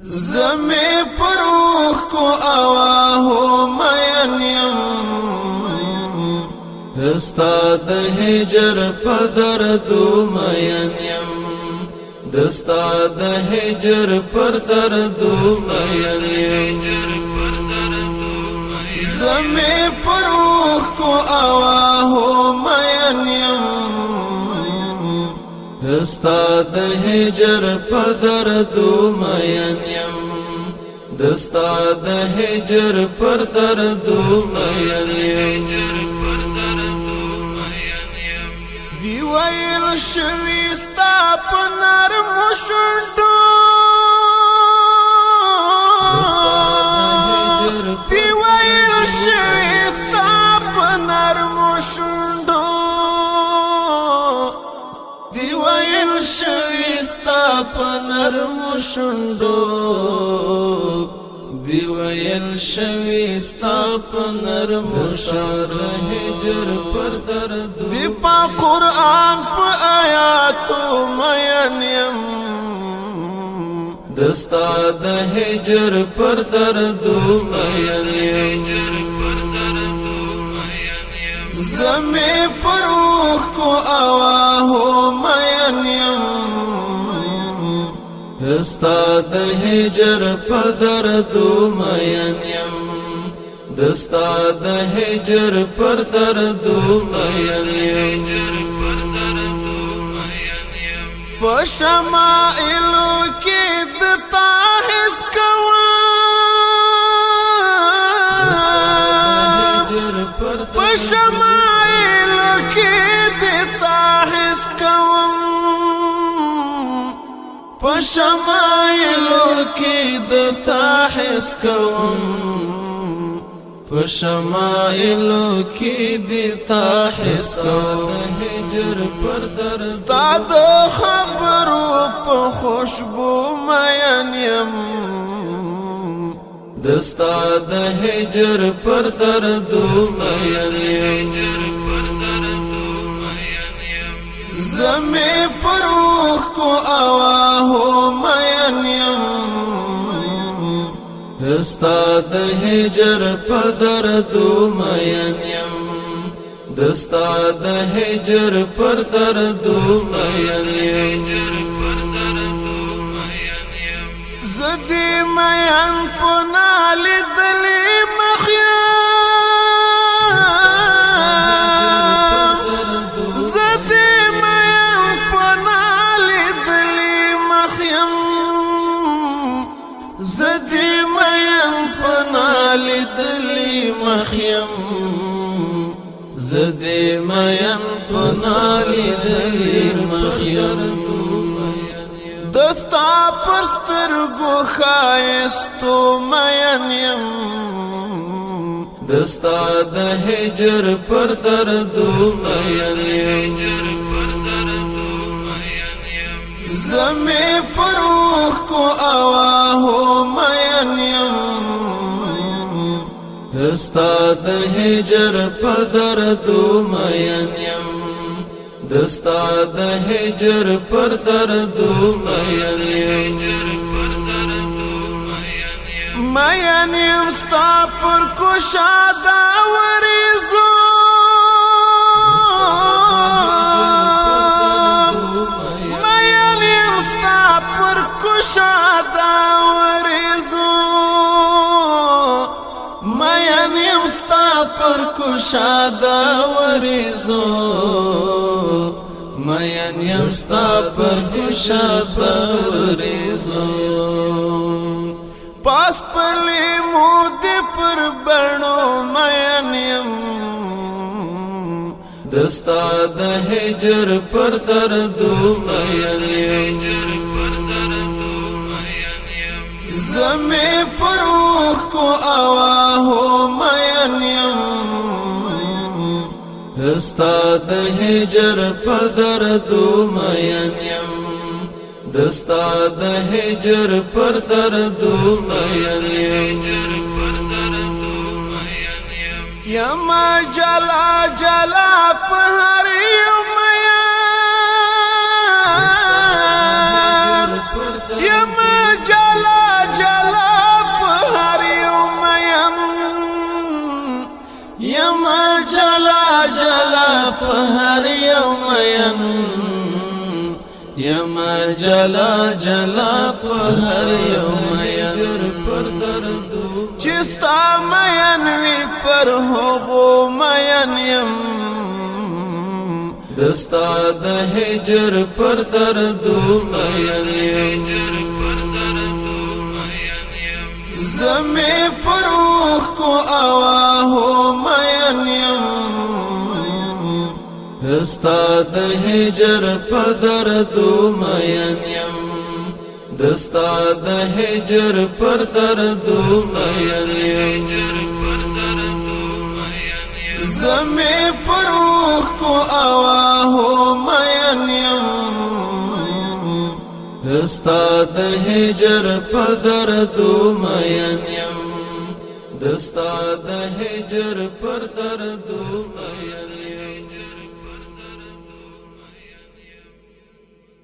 زمي پروح کو آواهو مین یم دستا د هجر پدر دو مین یم دستا د هجر پدر دو مین یم زمي پروح کو آواهو مین یم دستا د هجر پدر دو مین یم دستا د هجر پدر دو مین یم دی ویل شوی ستا پنر مشندو دی ویل شوی ستا پنر مشندو دی ویل شوی ستا پنر مشندو دی ویل شوی ستا پنر مشندو هجر پر درد دی پا قرآن پا آیاتو مین یم دستا د هجر پر درد مین یم زمي پروح کو آواهو مین یم دستا د هجر پدر دو مین یم دستا د هجر پدر دو مین یم پشمائلو کی دتا حس کوا پشمائلو کی دتا حس کوا پشمائلو کی دتا حس کوا پشمائلو کی دیتا حس کو هجر پر در ستا د خبرو په خوشبو مین یم دستا د هجر پر درد مین یم زمي پروح کو آواهو مین یم دستا د هجر پدر دو مین یم دستا د هجر پدر دو مین یم زدی مین پنالی دلی مخیم زدی مین پنالی دلی مخیم زدی مین پنالی دلی مخیم زدی مین پنالی دلی مخیم دستا پرستر گو خایستو مین یم دستا د هجر پر دردو مین یم زمي پروح کو آواهو مین یم دستا د هجر پدر دو مین یم دستا د هجر پدر دو مین یم مین یم ستا پر کشادا وریزو مین یم ستا پر کشادا وریزو مین یم ستا پر کشادا وریزو مین یم ستا پر کشادا وریزو پاس پرلی مودی پر بنو مین یم دستا د هجر پر دردو مین یم زمي پروح کو آواهو مین یم دستا د هجر پدر دو مین یم دستا د هجر پدر دو مین یم یما جلا جلا پهر یم یما جلا هر یو مین یما جلا جلا په هر یو مین چستا مین وی پر هغو مین یم دستا د هجر پر دردو مین یم زمی پر روح کو آواهو مین یم دستا د هجر پر دردو مین یم دستا د هجر پر دردو مین یم زمی پر روح کو آواهو مین یم دستا د هجر پر دردو مین یم دستا د هجر پر دردو مین یم